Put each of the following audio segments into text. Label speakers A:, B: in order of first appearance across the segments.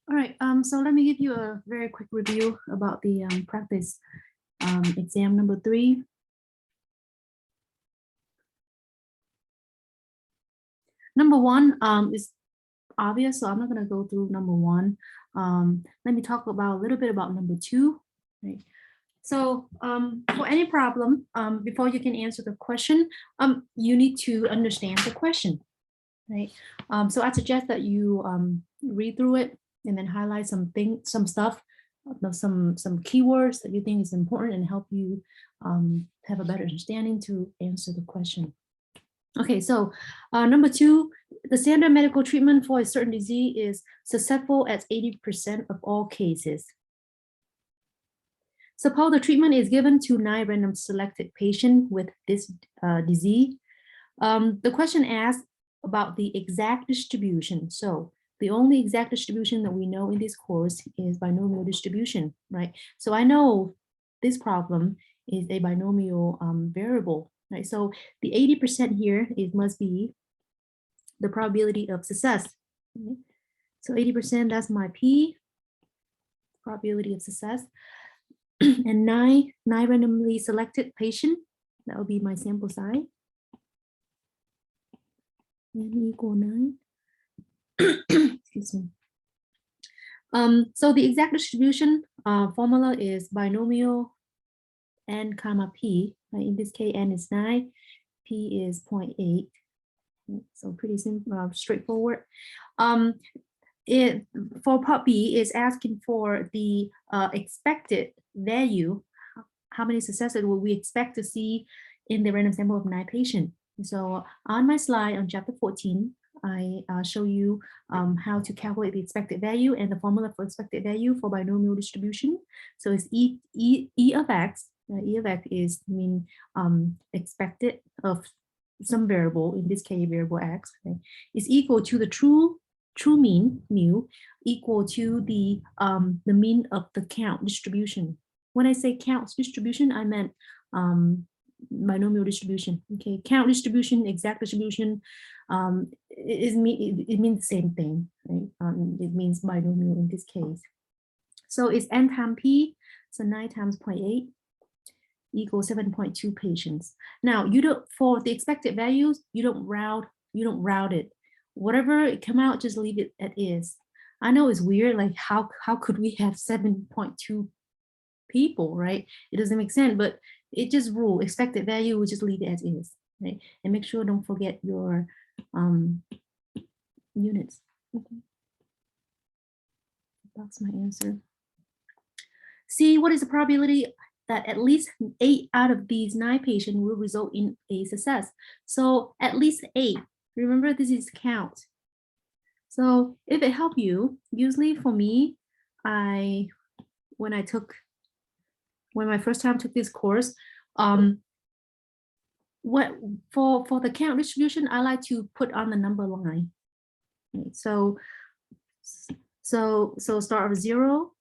A: All right, so let me give you a very quick review about the practice exam number 3. Number 1 is obvious, so I'm not going to go through number 1. Let me talk about a little bit about number 2. Right. So for any problem, before you can answer the question, you need to understand the question, right? So I suggest that you read through it and then highlight some stuff, some keywords that you think is important and help you have a better understanding to answer the question. Okay, so number 2, the standard medical treatment for a certain disease is successful at 80% of all cases. Suppose the treatment is given to 9 random selected patients with this disease. The question asks about the exact distribution. So the only exact distribution that we know in this course is binomial distribution, right? So I know this problem is a binomial variable, right? So the 80% here, it must be the probability of success. Right? So 80%, that's my P, probability of success. And nine randomly selected patient, that will be my sample size. N equal 9. Excuse me. So the exact distribution formula is binomial n comma p. Right? In this case, n is 9, p is 0.8. So pretty simple, straightforward. For part B is asking for the expected value. How many successes will we expect to see in the random sample of 9 patients? So on my slide on chapter 14, I show you how to calculate the expected value and the formula for expected value for binomial distribution. So it's E of x. E of x is mean expected of some variable, in this case variable x, okay, is equal to the true mean mu equal to the mean of the count distribution. When I say count distribution, I meant binomial distribution. Okay, count distribution, exact distribution, it means the same thing, right? It means binomial in this case. So it's n times p, so 9 times 0.8 equals 7.2 patients. Now you don't, for the expected values, you don't route it. Whatever it come out, just leave it as is. I know it's weird, like how could we have 7.2 people, right? It doesn't make sense, but it just rule expected value, we just leave it as is, right? And make sure don't forget your units. Okay. That's my answer. See, what is the probability that at least 8 out of these 9 patients will result in a success? So at least 8. Remember, this is count. So if it helps you, usually for me, when my first time took this course, what for the count distribution, I like to put on the number line. Okay, so start with 0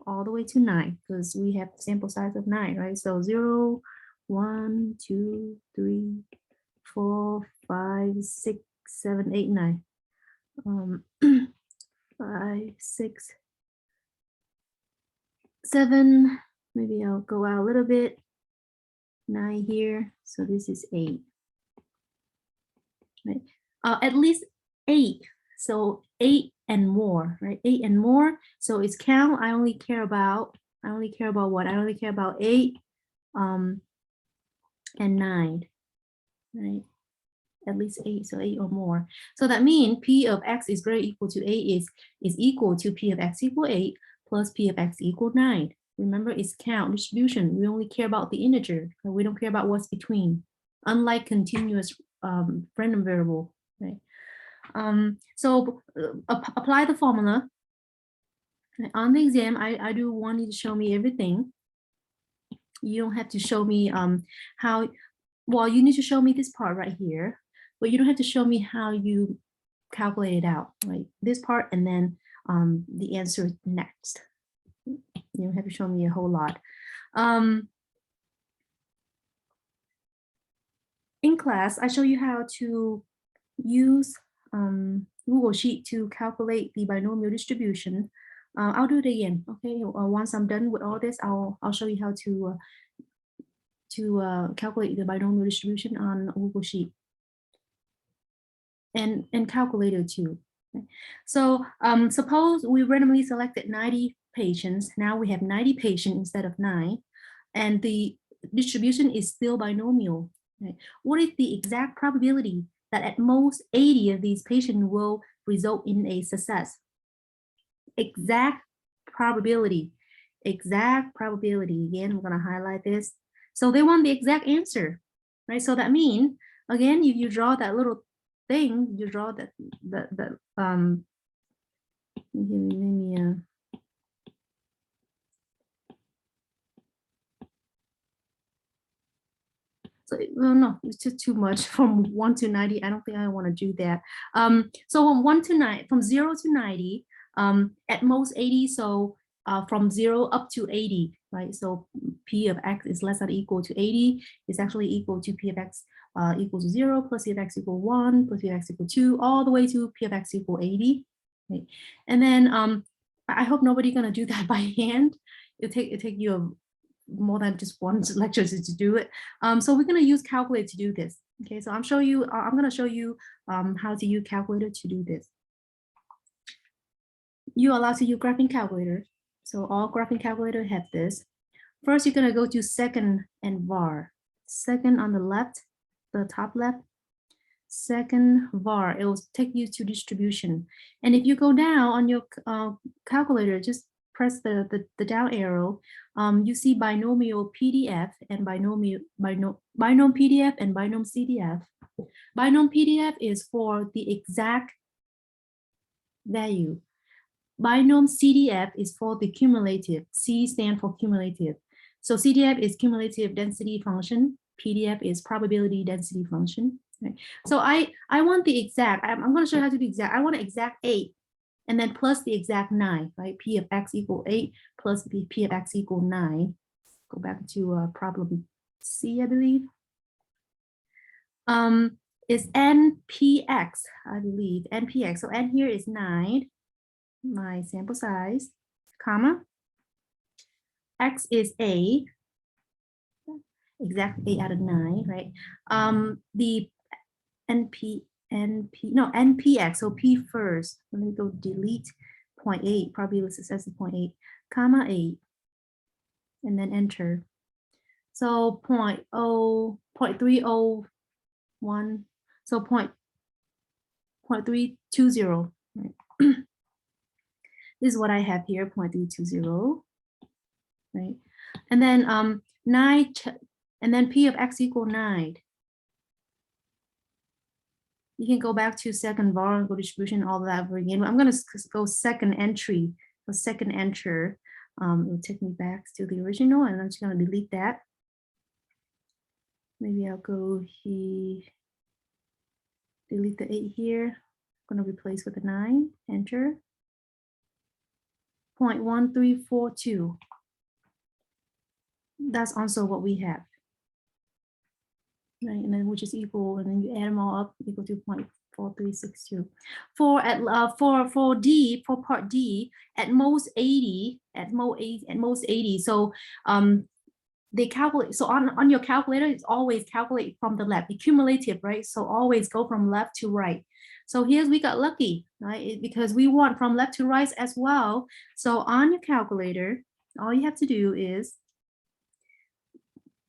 A: all the way to 9, because we have sample size of 9, right? So 0, 1, 2, 3, 4, 5, 6, 7, 8, 9. 5, 6, 7. Maybe I'll go out a little bit. 9 here. So this is 8. Right. At least 8. So 8 and more, right? 8 and more. So it's count. I only care about what? I only care about 8 and 9, right? At least 8, so 8 or more. So that means P of x is greater equal to 8 is equal to P of x equal 8 plus P of x equal 9. Remember, it's count distribution. We only care about the integer. We don't care about what's between, unlike continuous random variable, right? So apply the formula. On the exam, I do want you to show me everything. You don't have to show me how, well, you need to show me this part right here, but you don't have to show me how you calculate it out, right? This part and then the answer next. You don't have to show me a whole lot. In class, I show you how to use Google Sheet to calculate the binomial distribution. I'll do it again. Okay, once I'm done with all this, I'll show you how to calculate the binomial distribution on Google Sheet and calculator too. Okay. So suppose we randomly selected 90 patients. Now we have 90 patients instead of 9, and the distribution is still binomial. Okay. What is the exact probability that at most 80 of these patients will result in a success? Exact probability. Exact probability. Again, I'm going to highlight this. So they want the exact answer, right? So that means, again, if you draw that little thing, you draw that so well, no, it's just too much from 1 to 90. I don't think I want to do that. So from 1 to 9, from 0 to 90, at most 80. So from 0 up to 80, right? So P of X is less than or equal to 80. It's actually equal to P of X equal to 0 plus P of X equal 1 plus P of X equal 2, all the way to P of X equal 80. Okay. And then I hope nobody's gonna do that by hand. It'll take you more than just one lecture to do it. So we're going to use calculator to do this. Okay, so I'm going to show you how to use calculator to do this. You're allowed to use graphing calculator. So all graphing calculator have this. First, you're going to go to second and var. Second on the left, the top left. Second var, it will take you to distribution. And if you go down on your calculator, just press the down arrow, you see binomial PDF and binomial PDF and binomial CDF. Binomial PDF is for the exact value. Binomial CDF is for the cumulative. C stands for cumulative. So CDF is cumulative density function. PDF is probability density function. Right? So I want the exact. I'm going to show you how to do exact. I want an exact 8. And then plus the exact 9, right? P of X equal 8 plus P of X equal 9. Go back to problem C, I believe. Is NPX, I believe, NPX. So N here is 9, my sample size, comma. X is A, exact 8 out of 9, right? The NPX, so P first. Let me go delete 0.8, probably success is 0.8, comma 8, and then enter. So 0.301, so 0.320. Right? This is what I have here, 0.320, right? And then 9, and then P of X equal 9. You can go back to second var and go distribution, all that over again. I'm going to go second entry, the second enter. It'll take me back to the original, and I'm just going to delete that. Maybe I'll go here, delete the 8 here. I'm going to replace with a 9, enter. 0.1342. That's also what we have. Right, and then which is equal, and then you add them all up, equal to 0.4362. For D, for part D, at most 80, at most 80. So they calculate. So on your calculator, it's always calculate from the left, cumulative, right? So always go from left to right. So here's we got lucky, right? Because we want from left to right as well. So on your calculator, all you have to do is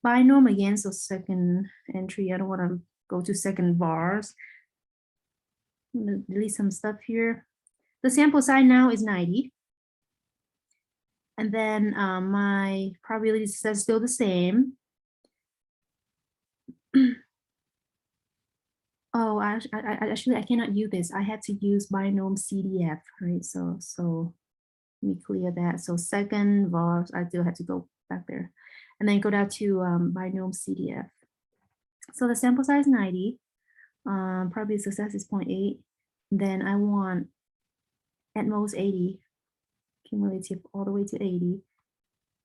A: binomial again, so second entry. I don't want to go to second vars. I'm going to delete some stuff here. The sample size now is 90. And then my probability says still the same. Oh, actually, I cannot use this. I had to use binomial CDF, right? So let me clear that. So second vars, I still have to go back there. And then go down to binomial CDF. So the sample size 90, probability of success is 0.8. Then I want at most 80, cumulative all the way to 80.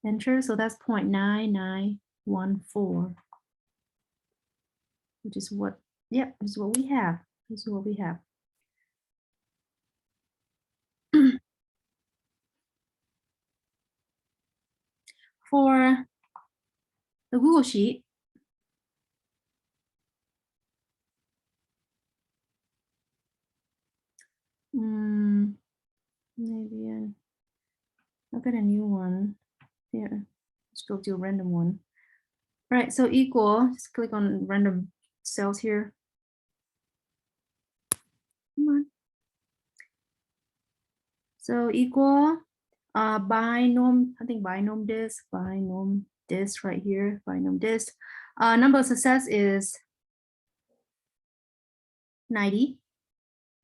A: Enter, so that's 0.9914, which is what, yep, this is what we have. This is what we have. For the Google Sheet, maybe I'll get a new one here. Let's go to a random one. All right, so equal, just click on random cells here. Come on. So equal binom, I think binom this right here, binom this. Number of success is 90.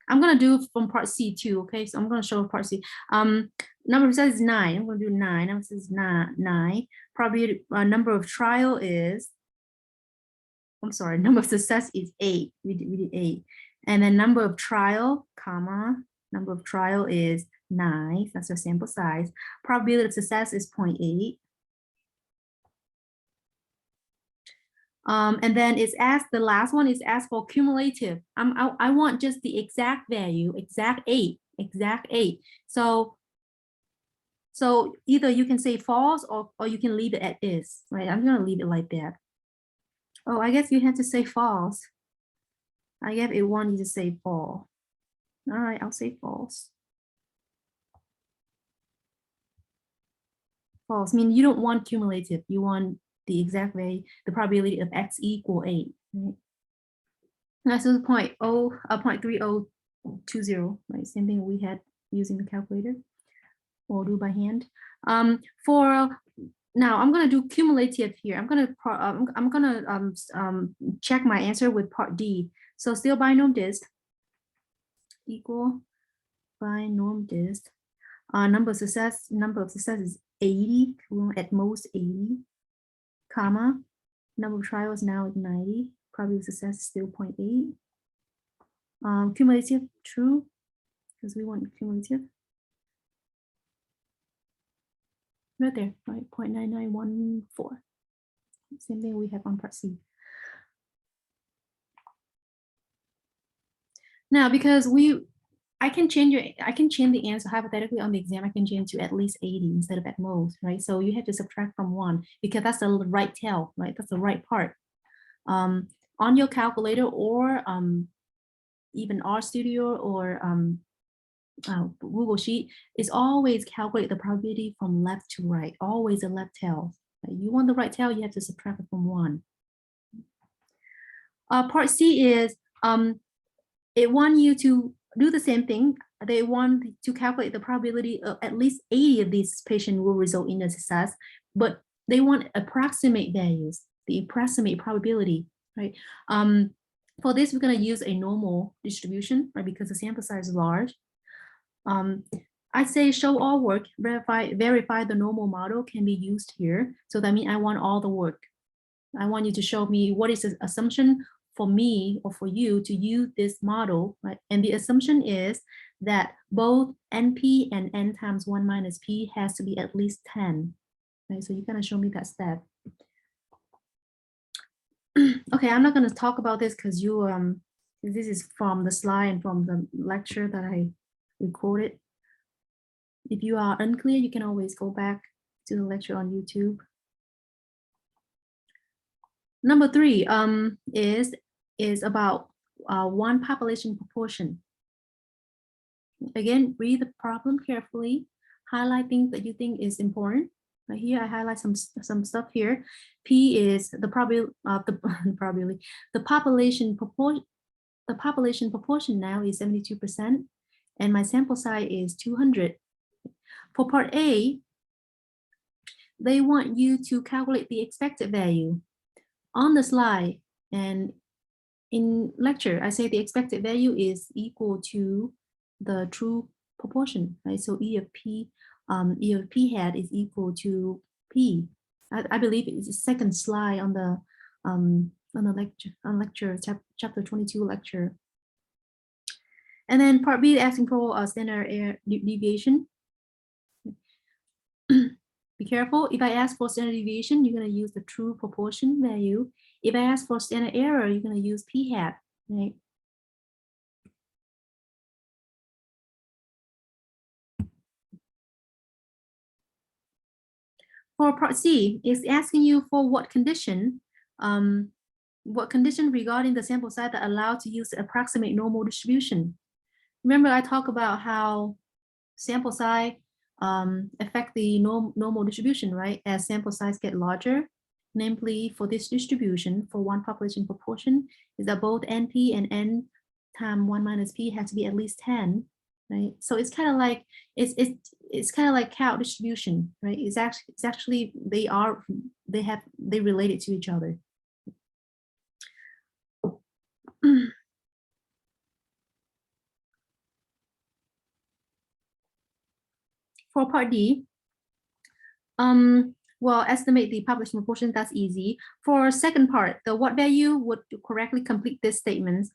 A: I'm gonna do from part C too, okay? So I'm gonna show part C. Number of success is 9. I'm gonna do 9. Number of success is 9. Probably number of trial is, I'm sorry, number of success is 8. We did 8. And then number of trial, comma, number of trial is 9. That's your sample size. Probability of success is 0.8. And then it's asked, the last one is asked for cumulative. I want just the exact value, exact 8. So either you can say false or you can leave it at this, right? I'm gonna leave it like that. Oh, I guess you have to say false. I guess it wants you to say false. All right, I'll say false. False, I mean, you don't want cumulative. You want the exact value, the probability of x equal 8. Right? That's the 0.3020, right? Same thing we had using the calculator or do by hand. Now I'm gonna do cumulative here. I'm gonna check my answer with part D. So still binom dist equal binom dist. Number of success is 80, at most 80, comma. Number of trials now is 90. Probability of success is still 0.8. Cumulative, true, because we want cumulative. Right there, right, 0.9914. Same thing we have on part C. Now, because I can change the answer hypothetically on the exam. I can change to at least 80 instead of at most, right? So you have to subtract from 1 because that's the right tail, right? That's the right part. On your calculator or even RStudio or Google Sheet, is always calculate the probability from left to right, always a left tail. You want the right tail, you have to subtract it from 1. Part C is it wants you to do the same thing. They want to calculate the probability of at least 80 of these patients will result in a success, but they want approximate values, the approximate probability, right? For this, we're going to use a normal distribution, right? Because the sample size is large. I say show all work, verify the normal model can be used here. So that means I want all the work. I want you to show me what is the assumption for me or for you to use this model, right? And the assumption is that both NP and N times 1 minus P has to be at least 10, right? So you're gonna show me that step. Okay, I'm not gonna talk about this because this is from the slide and from the lecture that I recorded. If you are unclear, you can always go back to the lecture on YouTube. Number 3 is about one population proportion. Again, read the problem carefully, highlight things that you think is important. Right here, I highlight some stuff here. P is the the population proportion. The population proportion now is 72%, and my sample size is 200. For part A, they want you to calculate the expected value. On the slide and in lecture, I say the expected value is equal to the true proportion, right? So E of P hat is equal to P. I believe it's the second slide on the lecture chapter 22 lecture. And then part B asking for standard error deviation. Be careful. If I ask for standard deviation, you're going to use the true proportion value. If I ask for standard error, you're going to use P hat, right? For part C, it's asking you for what condition regarding the sample size that allow to use the approximate normal distribution. Remember I talked about how sample size affect the normal distribution, right? As sample size get larger, namely for this distribution for one population proportion is that both NP and N times 1 minus P has to be at least 10, right? So it's kind of like it's kind of like count distribution, right? It's actually they related to each other. For part D, well, estimate the population proportion, that's easy. For second part, the what value would correctly complete this statements.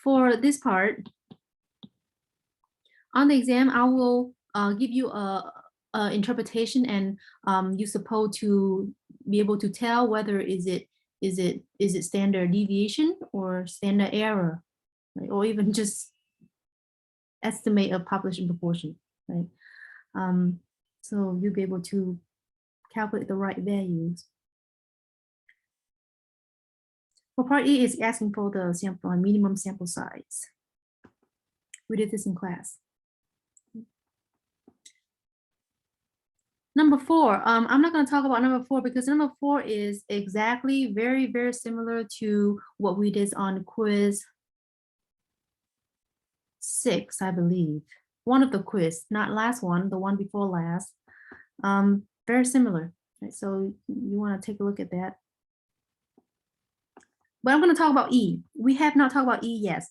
A: For this part, on the exam, I will give you a interpretation, and you're supposed to be able to tell whether is it standard deviation or standard error, right? Or even just estimate a population proportion, right? So you'll be able to calculate the right values. For part E, is asking for the sample minimum sample size. We did this in class. Number 4, I'm not going to talk about number 4 because number 4 is exactly very, very similar to what we did on quiz 6, I believe. One of the quiz, not last one, the one before last. Very similar, right? So you want to take a look at that. But I'm going to talk about E. We have not talked about E yet.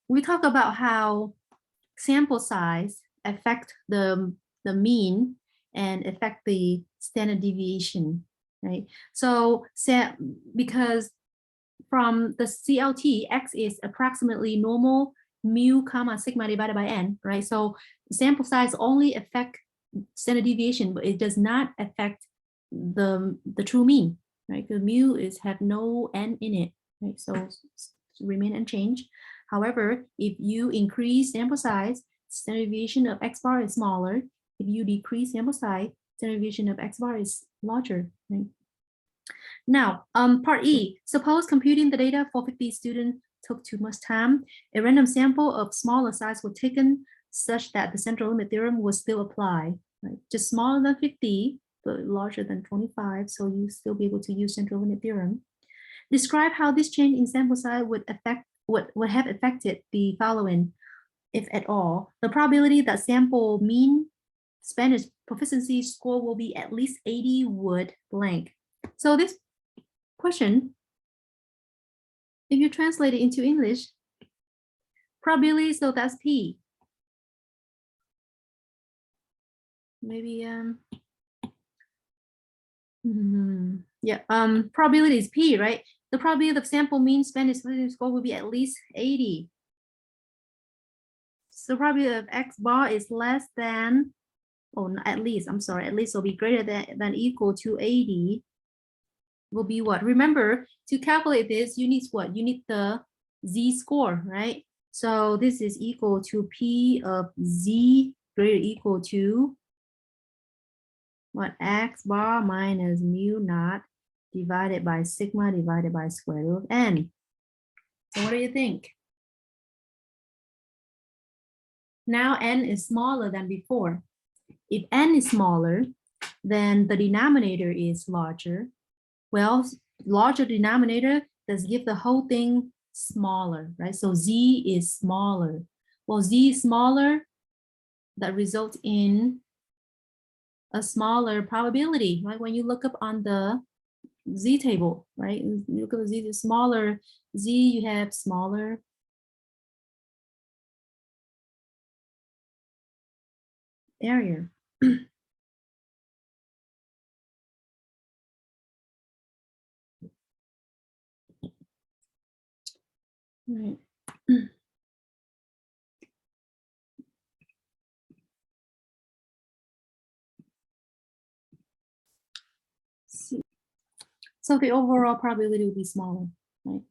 A: We talk about how sample size affect the mean and affect the standard deviation, right? So because from the CLT, X is approximately normal mu comma sigma divided by n, right? So sample size only affect standard deviation, but it does not affect the true mean, right? The mu have no n in it, right? So remain unchanged. However, if you increase sample size, standard deviation of X bar is smaller. If you decrease sample size, standard deviation of X bar is larger, right? Now, part E, suppose computing the data for 50 students took too much time. A random sample of smaller size was taken such that the central limit theorem would still apply, right? Just smaller than 50, but larger than 25, so you still be able to use central limit theorem. Describe how this change in sample size would have affected the following, if at all. The probability that sample mean Spanish proficiency score will be at least 80 would blank. So this question, if you translate it into English, probability, so that's P. Maybe, yeah, probability is P, right? The probability of sample mean Spanish score will be at least 80. So probability of X bar is less than, oh, at least, I'm sorry, at least will be greater than equal to 80. Will be what? Remember, to calculate this, you need what? You need the z-score, right? So this is equal to P of z greater equal to what? X bar minus mu naught divided by sigma divided by square root of n. So what do you think? Now n is smaller than before. If n is smaller, then the denominator is larger. Well, larger denominator does give the whole thing smaller, right? So z is smaller. Well, z is smaller, that results in a smaller probability, right? When you look up on the z table, right? You look at z is smaller, z you have smaller area. Right. So the overall probability will be smaller, right?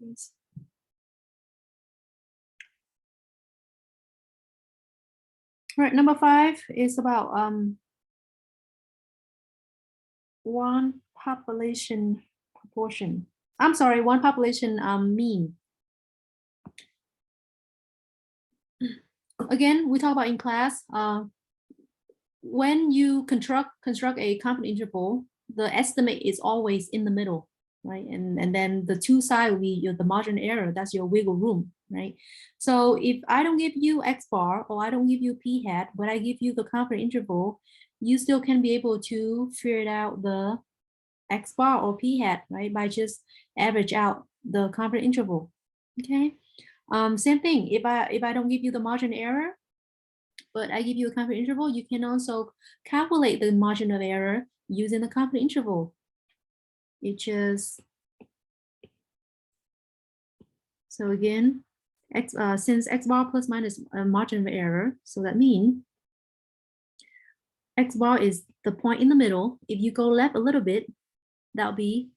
A: All right, number 5 is about one population proportion. I'm sorry, one population mean. Again, we talk about in class, when you construct a confidence interval, the estimate is always in the middle, right? And then the two sides will be the margin error, that's your wiggle room, right? So if I don't give you X bar or I don't give you P hat, but I give you the confidence interval, you still can be able to figure out the X bar or P hat, right? By just average out the confidence interval, okay? Same thing, if I don't give you the margin error, but I give you a confidence interval, you can also calculate the margin of error using the confidence interval. It just, so again, since X bar plus minus margin of error, so that means X bar is the point in the middle. If you go left a little bit, that'll be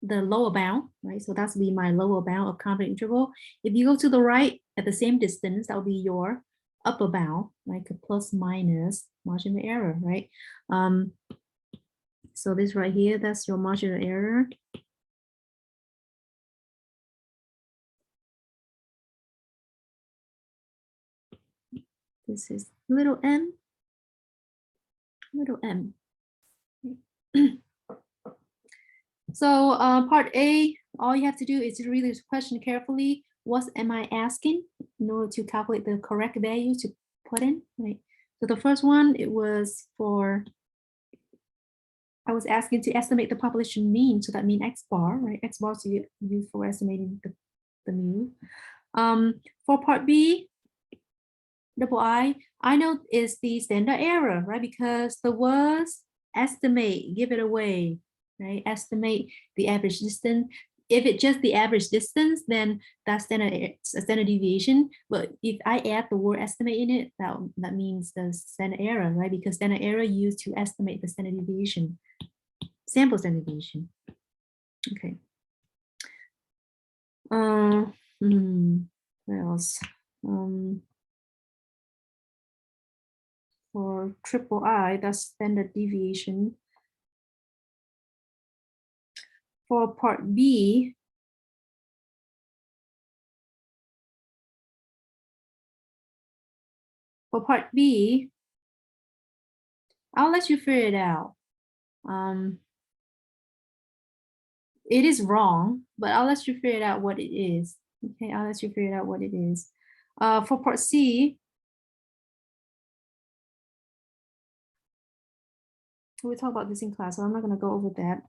A: the lower bound, right? So that's be my lower bound of confidence interval. If you go to the right at the same distance, that'll be your upper bound, like a plus minus margin of error, right? So this right here, that's your margin of error. This is little m, little m. So part A, all you have to do is to read this question carefully. What am I asking in order to calculate the correct value to put in, right? So the first one, it was for, I was asking to estimate the population mean. So that means X bar, right? X bar to use for estimating the mu. For part B, double I know is the standard error, right? Because the words estimate, give it away, right? Estimate the average distance. If it's just the average distance, then that's a standard deviation. But if I add the word estimate in it, that means the standard error, right? Because standard error used to estimate the standard deviation, sample standard deviation. Okay. What else? For triple I, that's standard deviation. For part B, I'll let you figure it out. It is wrong, but I'll let you figure it out what it is. Okay, I'll let you figure it out what it is. For part C, we'll talk about this in class, so I'm not going to go over that.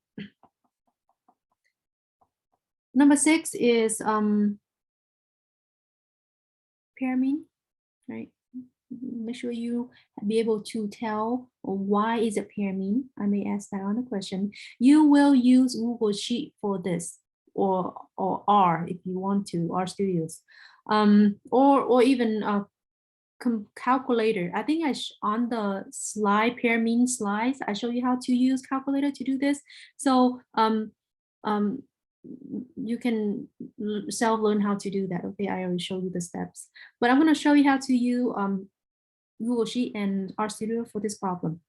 A: Number 6 is pair mean, right? Make sure you be able to tell why is it pair mean. I may ask that on the question. You will use Google Sheet for this, or R if you want to, R Studios, or even calculator. I think on the slide, pair mean slides, I show you how to use calculator to do this. So you can self-learn how to do that. Okay, I already showed you the steps, but I'm going to show you how to use Google Sheet and RStudio for this problem.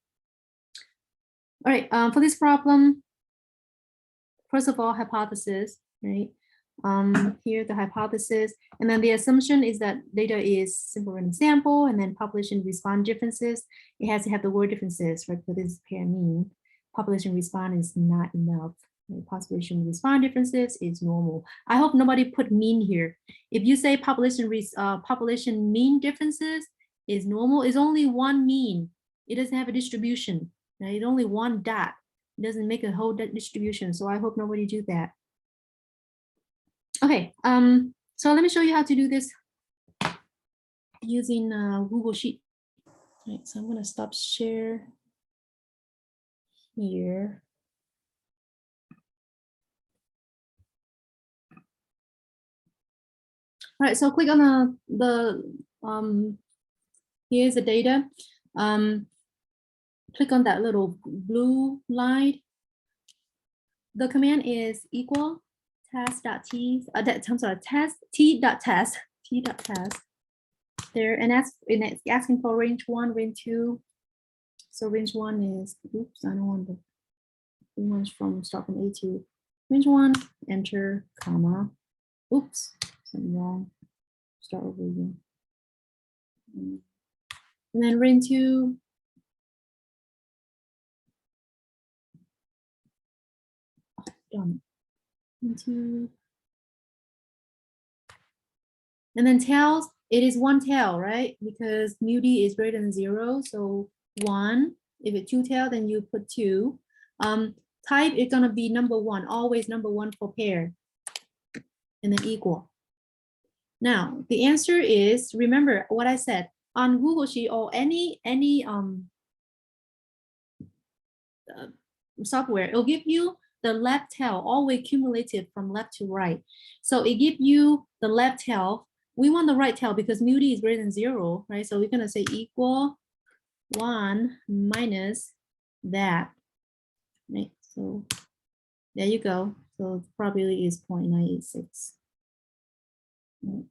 A: All right, for this problem, first of all, hypothesis, right? Here the hypothesis, and then the assumption is that data is simple random sample, and then population response differences. It has to have the word differences, right? For this pair mean, population response is not enough. Right? Population response differences is normal. I hope nobody put mean here. If you say population mean differences is normal, it's only one mean. It doesn't have a distribution. Right? It's only one dot. It doesn't make a whole distribution. So I hope nobody do that. Okay, so let me show you how to do this using Google Sheet. All right, so I'm gonna stop share here. All right, so click on here's the data. Click on that little blue line. The command is equal test.t, I'm sorry, t.test there, and it's asking for range 1, range 2. So range 1 is, oops, I don't want the ones from start from A to range 1, enter, comma, oops, something wrong, start over again. And then range 2, done. Range 2. And then tails, it is one tail, right? Because mu d is greater than 0. So 1. If it's 2 tail, then you put 2. Type is going to be number 1, always number 1 for pair. And then equal. Now, the answer is, remember what I said, on Google Sheet or any software, it'll give you the left tail, always cumulative from left to right. So it gives you the left tail. We want the right tail because mu d is greater than 0, right? So we're going to say equal 1 minus that, right? So there you go. So probability is 0.986,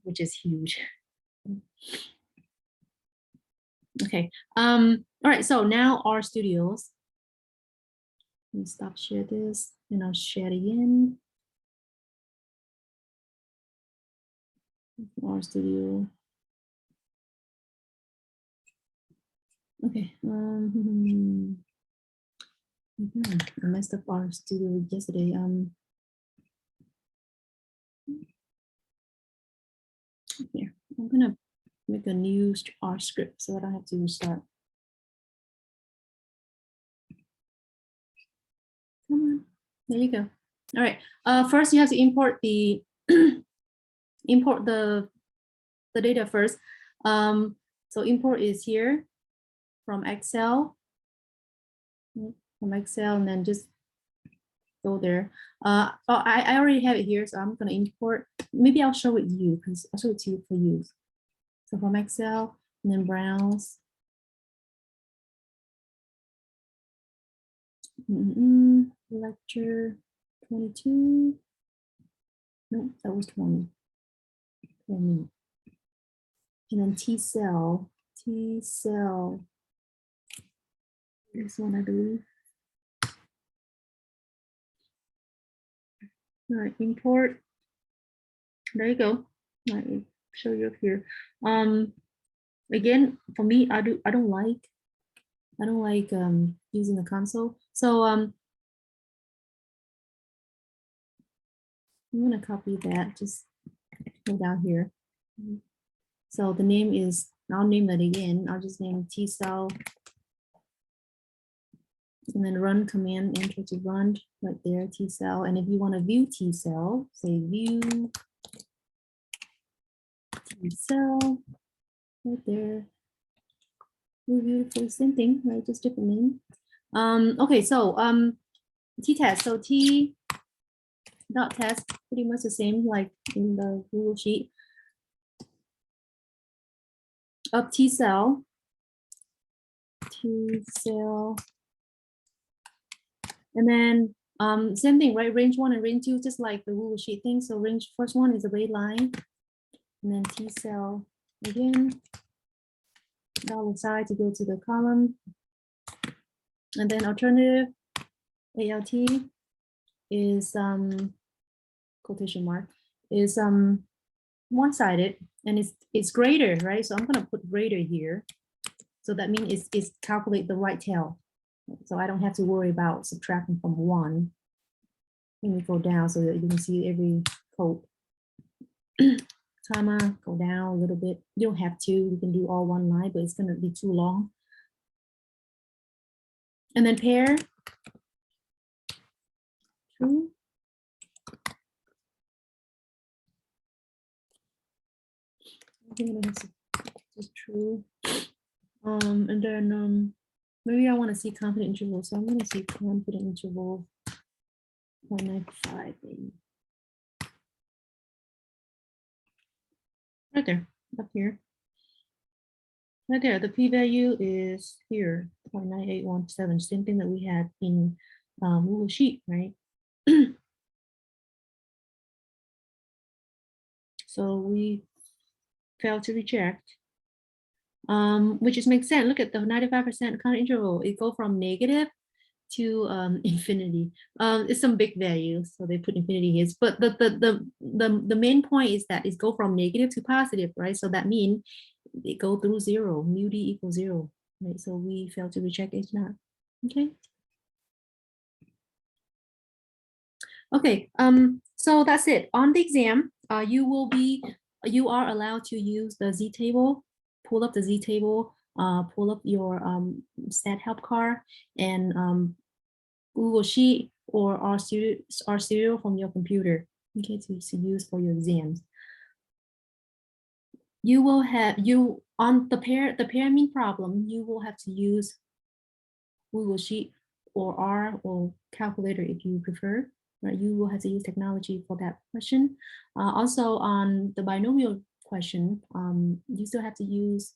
A: which is huge. Okay. All right. So now our studios. Let me stop share this and I'll share it again. Our studio. Okay. I messed up our studio yesterday. Here, I'm gonna make a new R script so that I don't have to restart. Come on, there you go. All right. First, you have to import the import the data first. So import is here from Excel. From Excel, and then just go there. I already have it here, so I'm gonna import. Maybe I'll show it to you because I'll show it to you for use. So from Excel, and then browse. Lecture 22. No, that was 20. And then T cell. This one, I believe. All right, import. There you go. All right, show you up here. Again, for me, I don't like using the console. So I'm gonna copy that. Just go down here. So the name is, I'll name it again. I'll just name T cell. And then run command, enter to run right there, T cell. And if you want to view T cell, say view T cell right there. Beautiful, same thing, right? Just different name. Okay, so t-test. So t dot test, pretty much the same like in the Google Sheet. Up T cell. And then same thing, right? Range 1 and range 2, just like the Google Sheet thing. So range first one is a red line, and then T cell again. $sign to go to the column, and then alternative ALT is quotation mark is one-sided, and it's greater, right? So I'm gonna put greater here. So that means it's calculate the right tail. So I don't have to worry about subtracting from 1. Let me go down so that you can see every code. Comma, go down a little bit. You don't have to, you can do all one line, but it's gonna be too long. And then pair, true. I think it's true. And then maybe I want to see confident interval, so I'm going to see confident interval 0.95. Right there, up here. Right there, the p-value is here, 0.9817, same thing that we had in Google Sheet, right? So we failed to reject. Which just makes sense. Look at the 95% counter interval. It go from negative to infinity. It's some big value, so they put infinity here. But the main point is that it go from negative to positive, right? So that means it go through zero. Mu d equals 0, right? So we fail to reject H naught. Okay. Okay. So that's it. On the exam, you are allowed to use the Z table. Pull up the Z table. Pull up your stat help card and Google Sheet or R Studio from your computer, okay, to use for your exams. You will have on the pair mean problem. You will have to use Google Sheet or R or calculator if you prefer. Right, you will have to use technology for that question. Also on the binomial question, you still have to use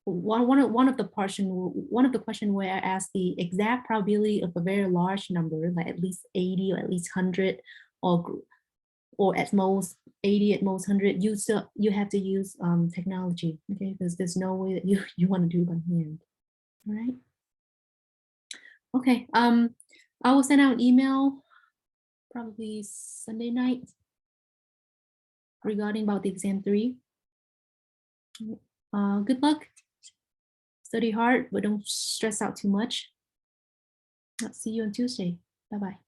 A: one of the question where I asked the exact probability of a very large number, like at least 80 or at least 100 or at most 80, at most 100. You have to use technology, okay, because there's no way that you want to do it by hand. All right. Okay. I will send out an email probably Sunday night regarding about the exam 3. Good luck. Study hard, but don't stress out too much. I'll see you on Tuesday. Bye-bye.